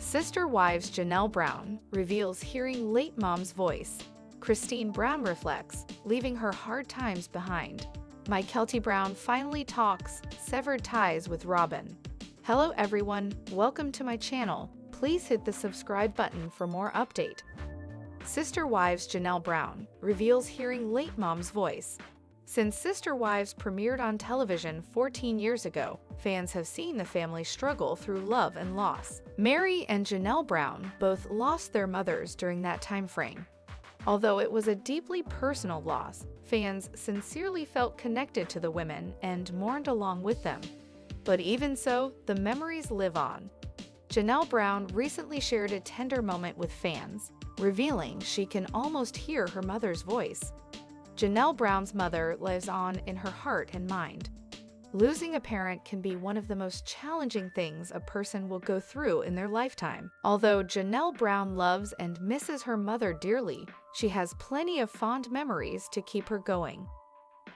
Sister Wives Janelle Brown reveals hearing late mom's voice. Christine Brown reflects, leaving her hard times behind. Mykelti Brown finally talks, severed ties with Robin. Hello everyone, welcome to my channel. Please hit the subscribe button for more update. Sister Wives Janelle Brown reveals hearing late mom's voice. Since Sister Wives premiered on television 14 years ago, fans have seen the family struggle through love and loss. Mary and Janelle Brown both lost their mothers during that time frame. Although it was a deeply personal loss, fans sincerely felt connected to the women and mourned along with them. But even so, the memories live on. Janelle Brown recently shared a tender moment with fans, revealing she can almost hear her mother's voice. Janelle Brown's mother lives on in her heart and mind. Losing a parent can be one of the most challenging things a person will go through in their lifetime. Although Janelle Brown loves and misses her mother dearly, she has plenty of fond memories to keep her going.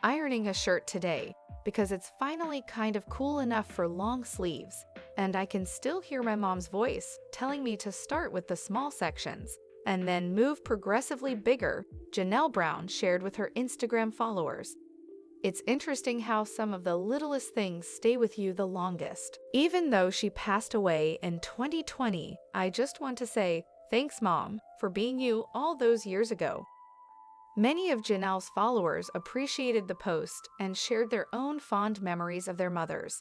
Ironing a shirt today, because it's finally kind of cool enough for long sleeves, and I can still hear my mom's voice telling me to start with the small sections and then move progressively bigger, Janelle Brown shared with her Instagram followers. It's interesting how some of the littlest things stay with you the longest. Even though she passed away in 2020, I just want to say, thanks Mom, for being you all those years ago. Many of Janelle's followers appreciated the post and shared their own fond memories of their mothers.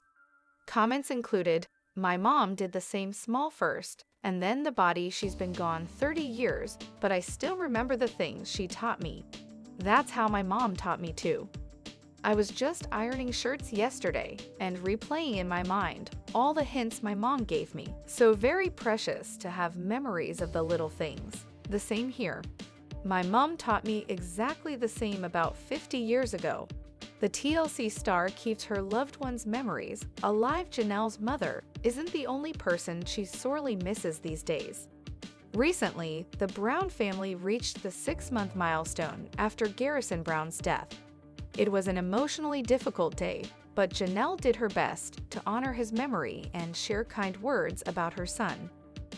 Comments included, "My mom did the same small first, and then the body, she's been gone 30 years, but I still remember the things she taught me. That's how my mom taught me too. I was just ironing shirts yesterday and replaying in my mind all the hints my mom gave me. So very precious to have memories of the little things. The same here. My mom taught me exactly the same about 50 years ago." The TLC star keeps her loved ones' memories alive. Janelle's mother isn't the only person she sorely misses these days. Recently, the Brown family reached the 6-month milestone after Garrison Brown's death. It was an emotionally difficult day, but Janelle did her best to honor his memory and share kind words about her son.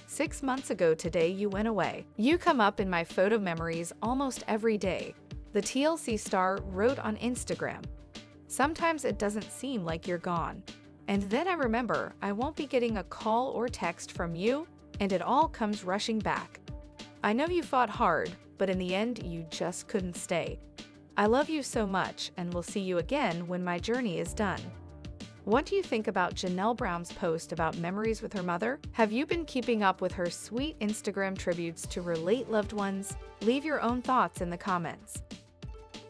"6 months ago today you went away. You come up in my photo memories almost every day," the TLC star wrote on Instagram. "Sometimes it doesn't seem like you're gone. And then I remember I won't be getting a call or text from you, and it all comes rushing back. I know you fought hard, but in the end you just couldn't stay. I love you so much and will see you again when my journey is done." What do you think about Janelle Brown's post about memories with her mother? Have you been keeping up with her sweet Instagram tributes to her late loved ones? Leave your own thoughts in the comments.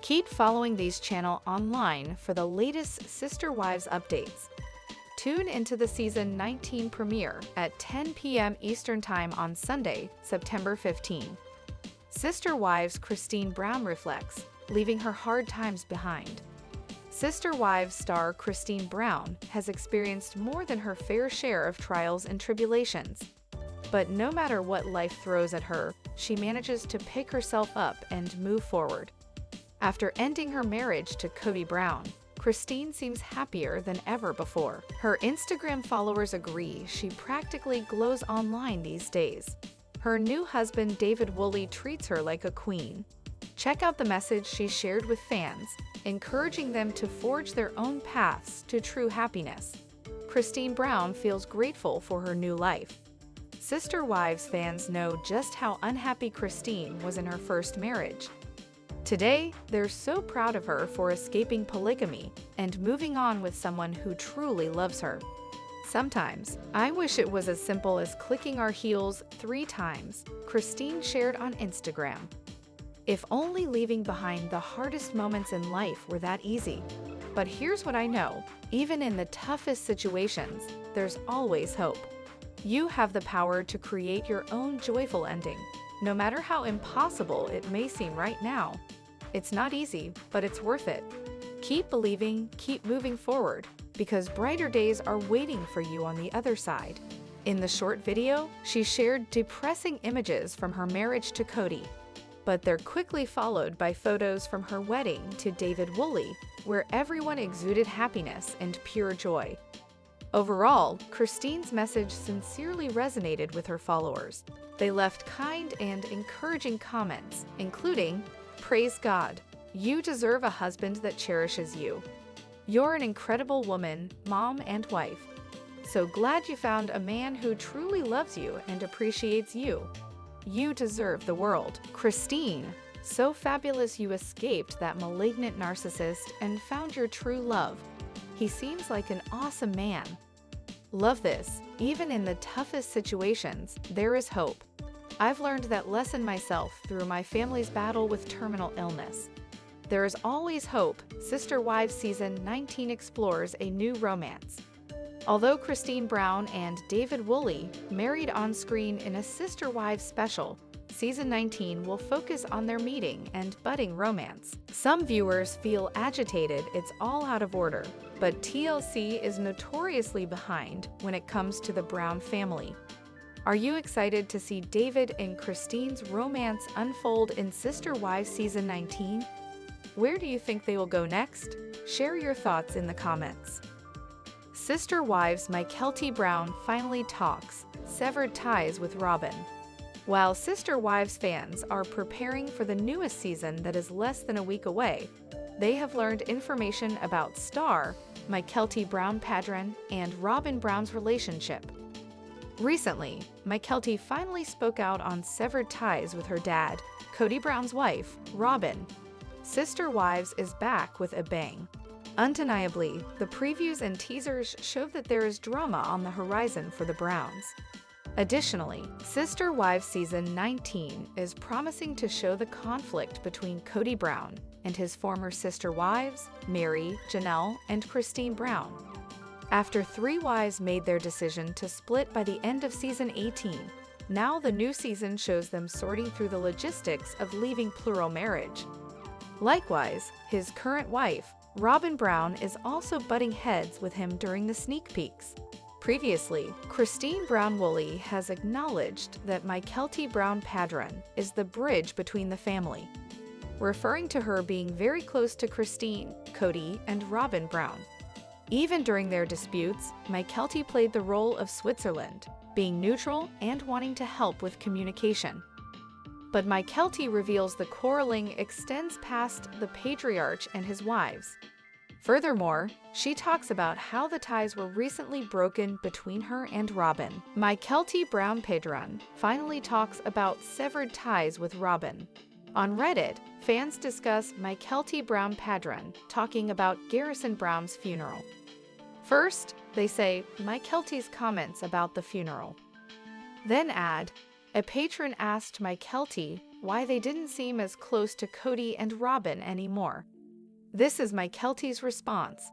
Keep following these channel online for the latest Sister Wives updates. Tune into the season 19 premiere at 10 p.m. Eastern Time on Sunday, September 15. Sister Wives Christine Brown reflects, leaving her hard times behind. Sister Wives star Christine Brown has experienced more than her fair share of trials and tribulations. But no matter what life throws at her, she manages to pick herself up and move forward. After ending her marriage to Cody Brown, Christine seems happier than ever before. Her Instagram followers agree she practically glows online these days. Her new husband David Woolley treats her like a queen. Check out the message she shared with fans, encouraging them to forge their own paths to true happiness. Christine Brown feels grateful for her new life. Sister Wives fans know just how unhappy Christine was in her first marriage. Today, they're so proud of her for escaping polygamy and moving on with someone who truly loves her. "Sometimes, I wish it was as simple as clicking our heels 3 times, Christine shared on Instagram. "If only leaving behind the hardest moments in life were that easy. But here's what I know, even in the toughest situations, there's always hope. You have the power to create your own joyful ending, no matter how impossible it may seem right now. It's not easy, but it's worth it. Keep believing, keep moving forward, because brighter days are waiting for you on the other side." In the short video, she shared depressing images from her marriage to Cody, but they're quickly followed by photos from her wedding to David Woolley, where everyone exuded happiness and pure joy. Overall, Christine's message sincerely resonated with her followers. They left kind and encouraging comments, including, "Praise God. You deserve a husband that cherishes you. You're an incredible woman, mom, and wife. So glad you found a man who truly loves you and appreciates you. You deserve the world. Christine, so fabulous you escaped that malignant narcissist and found your true love. He seems like an awesome man. Love this. Even in the toughest situations, there is hope. I've learned that lesson myself through my family's battle with terminal illness. There is always hope." Sister Wives Season 19 explores a new romance. Although Christine Brown and David Woolley married on screen in a Sister Wives special, Season 19 will focus on their meeting and budding romance. Some viewers feel agitated it's all out of order, but TLC is notoriously behind when it comes to the Brown family. Are you excited to see David and Christine's romance unfold in Sister Wives Season 19? Where do you think they will go next? Share your thoughts in the comments. Sister Wives Mykelti Brown finally talks, severed ties with Robin. While Sister Wives fans are preparing for the newest season that is less than a week away, they have learned information about star Mykelti Brown Padron and Robin Brown's relationship. Recently, Mykelti finally spoke out on severed ties with her dad, Kody Brown's wife, Robin. Sister Wives is back with a bang. Undeniably, the previews and teasers show that there is drama on the horizon for the Browns. Additionally, Sister Wives Season 19 is promising to show the conflict between Kody Brown and his former sister wives, Mary, Janelle, and Christine Brown. After 3 wives made their decision to split by the end of Season 18, now the new season shows them sorting through the logistics of leaving plural marriage. Likewise, his current wife, Robin Brown, is also butting heads with him during the sneak peeks. Previously, Christine Brown Woolley has acknowledged that Mykelti Brown Padron is the bridge between the family, referring to her being very close to Christine, Kody, and Robin Brown. Even during their disputes, Mykelti played the role of Switzerland, being neutral and wanting to help with communication. But Mykelti reveals the quarreling extends past the patriarch and his wives. Furthermore, she talks about how the ties were recently broken between her and Robin. Mykelti Brown Padron finally talks about severed ties with Robin. On Reddit, fans discuss Mykelti Brown Padron talking about Garrison Brown's funeral. First, they say Mykelti's comments about the funeral. Then add, a patron asked Mykelti why they didn't seem as close to Kody and Robin anymore. This is Mykelti's response,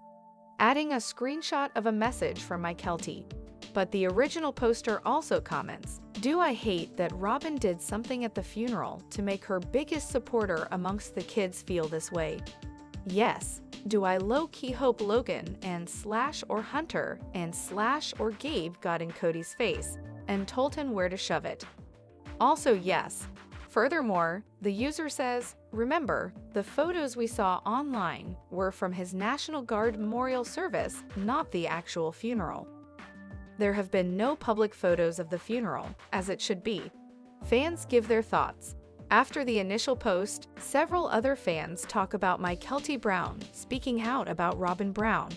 adding a screenshot of a message from Mykelti. But the original poster also comments, "Do I hate that Robin did something at the funeral to make her biggest supporter amongst the kids feel this way? Yes, do I low-key hope Logan and Slash or Hunter and Slash or Gabe got in Kody's face and told him where to shove it? Also yes." Furthermore, the user says, "Remember, the photos we saw online were from his National Guard memorial service, not the actual funeral. There have been no public photos of the funeral, as it should be." Fans give their thoughts. After the initial post, several other fans talk about Mykelti Brown speaking out about Robin Brown.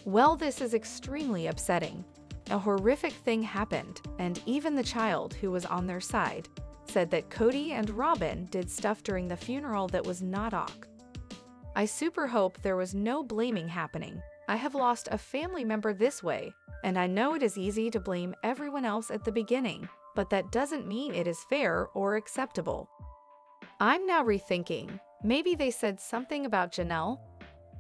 "Well, this is extremely upsetting. A horrific thing happened, and even the child who was on their side said that Kody and Robin did stuff during the funeral that was not ok. I super hope there was no blaming happening. I have lost a family member this way, and I know it is easy to blame everyone else at the beginning, but that doesn't mean it is fair or acceptable. I'm now rethinking, maybe they said something about Janelle?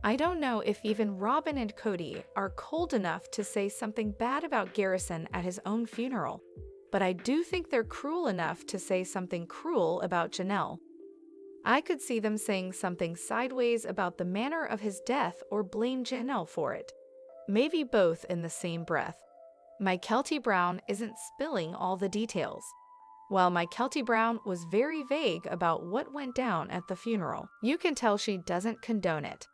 I don't know if even Robin and Kody are cold enough to say something bad about Garrison at his own funeral, but I do think they're cruel enough to say something cruel about Janelle. I could see them saying something sideways about the manner of his death or blame Janelle for it. Maybe both in the same breath. Mykelti Brown isn't spilling all the details. While Mykelti Brown was very vague about what went down at the funeral, you can tell she doesn't condone it.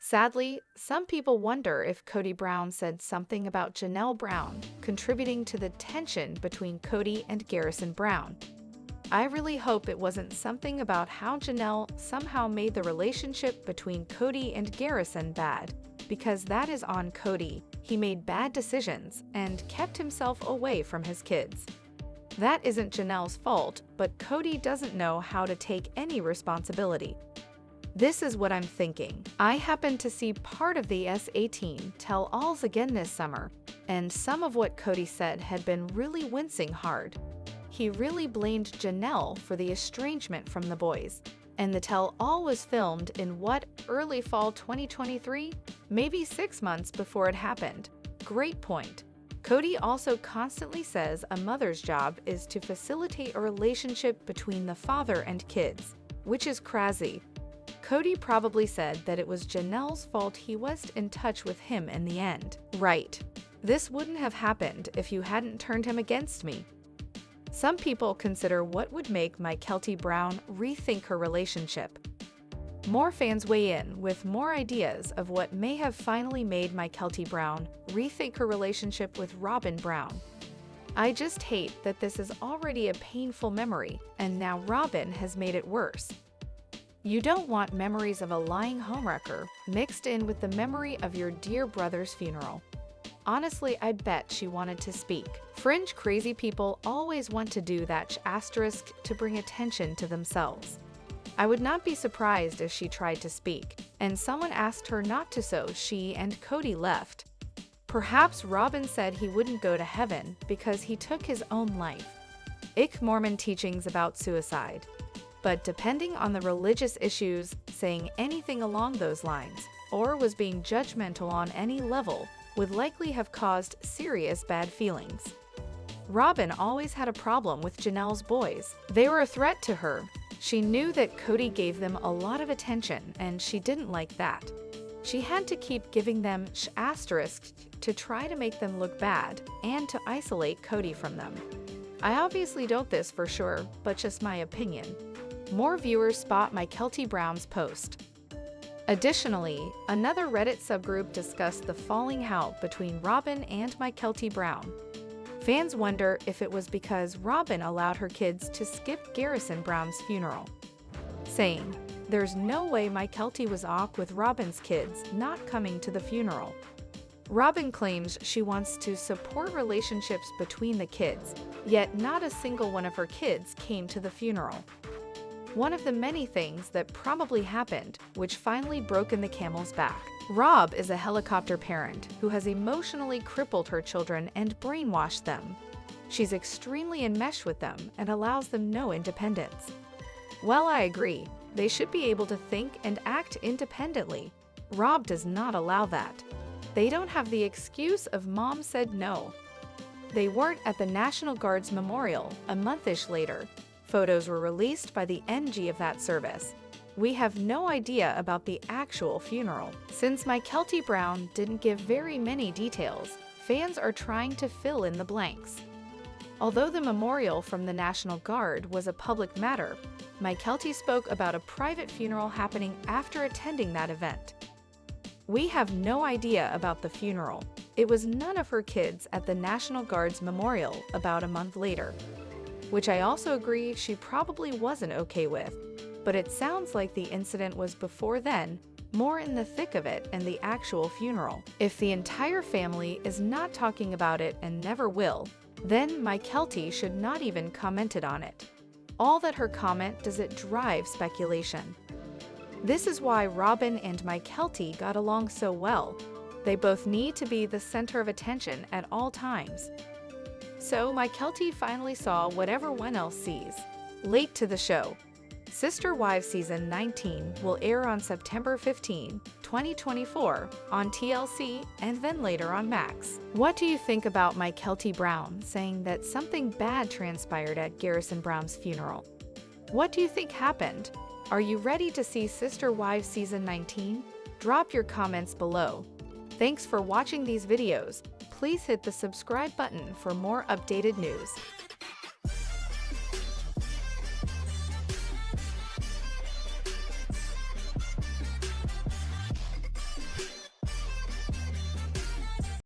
Sadly, some people wonder if Mykelti Brown said something about Janelle Brown, contributing to the tension between Mykelti and Garrison Brown. I really hope it wasn't something about how Janelle somehow made the relationship between Mykelti and Garrison bad, because that is on Mykelti. He made bad decisions and kept himself away from his kids. That isn't Janelle's fault, but Mykelti doesn't know how to take any responsibility. This is what I'm thinking. I happened to see part of the S18 tell-alls again this summer, and some of what Mykelti said had been really wincing hard. He really blamed Janelle for the estrangement from the boys, and the tell-all was filmed in early fall 2023? Maybe 6 months before it happened. Great point. Mykelti also constantly says a mother's job is to facilitate a relationship between the father and kids, which is crazy. Mykelti probably said that it was Janelle's fault he wasn't in touch with him in the end. Right. This wouldn't have happened if you hadn't turned him against me. Some people consider what would make Mykelti Brown rethink her relationship. More fans weigh in with more ideas of what may have finally made Mykelti Brown rethink her relationship with Robin Brown. I just hate that this is already a painful memory, and now Robin has made it worse. You don't want memories of a lying homewrecker mixed in with the memory of your dear brother's funeral. Honestly, I bet she wanted to speak. Fringe crazy people always want to do that asterisk to bring attention to themselves. I would not be surprised if she tried to speak, and someone asked her not to, so she and Mykelti left. Perhaps Robin said he wouldn't go to heaven because he took his own life. Ick Mormon teachings about suicide. But depending on the religious issues, saying anything along those lines, or was being judgmental on any level, would likely have caused serious bad feelings. Robin always had a problem with Janelle's boys. They were a threat to her. She knew that Mykelti gave them a lot of attention, and she didn't like that. She had to keep giving them asterisks to try to make them look bad and to isolate Mykelti from them. I obviously don't this for sure, but just my opinion. More viewers spot Mykelti Brown's post. Additionally, another Reddit subgroup discussed the falling out between Robin and Mykelti Brown. Fans wonder if it was because Robin allowed her kids to skip Garrison Brown's funeral, saying, "There's no way Mykelti was awkward with Robin's kids not coming to the funeral." Robin claims she wants to support relationships between the kids, yet not a single one of her kids came to the funeral. One of the many things that probably happened, which finally broke the camel's back. Rob is a helicopter parent who has emotionally crippled her children and brainwashed them. She's extremely enmeshed with them and allows them no independence. Well, I agree. They should be able to think and act independently. Rob does not allow that. They don't have the excuse of mom said no. They weren't at the National Guard's memorial a month-ish later. Photos were released by the NG of that service. We have no idea about the actual funeral. Since Mykelti Brown didn't give very many details, fans are trying to fill in the blanks. Although the memorial from the National Guard was a public matter, Mykelti spoke about a private funeral happening after attending that event. We have no idea about the funeral. It was none of her kids at the National Guard's memorial about a month later, which I also agree she probably wasn't okay with, but it sounds like the incident was before then, more in the thick of it and the actual funeral. If the entire family is not talking about it and never will, then Mykelti should not even commented on it. All that her comment does it drive speculation. This is why Robin and Mykelti got along so well. They both need to be the center of attention at all times. So Mykelti finally saw what everyone else sees. Late to the show. Sister Wives Season 19 will air on September 15, 2024 on TLC and then later on Max. What do you think about Mykelti Brown saying that something bad transpired at Garrison Brown's funeral? What do you think happened? Are you ready to see Sister Wives Season 19? Drop your comments below. Thanks for watching these videos. Please hit the subscribe button for more updated news.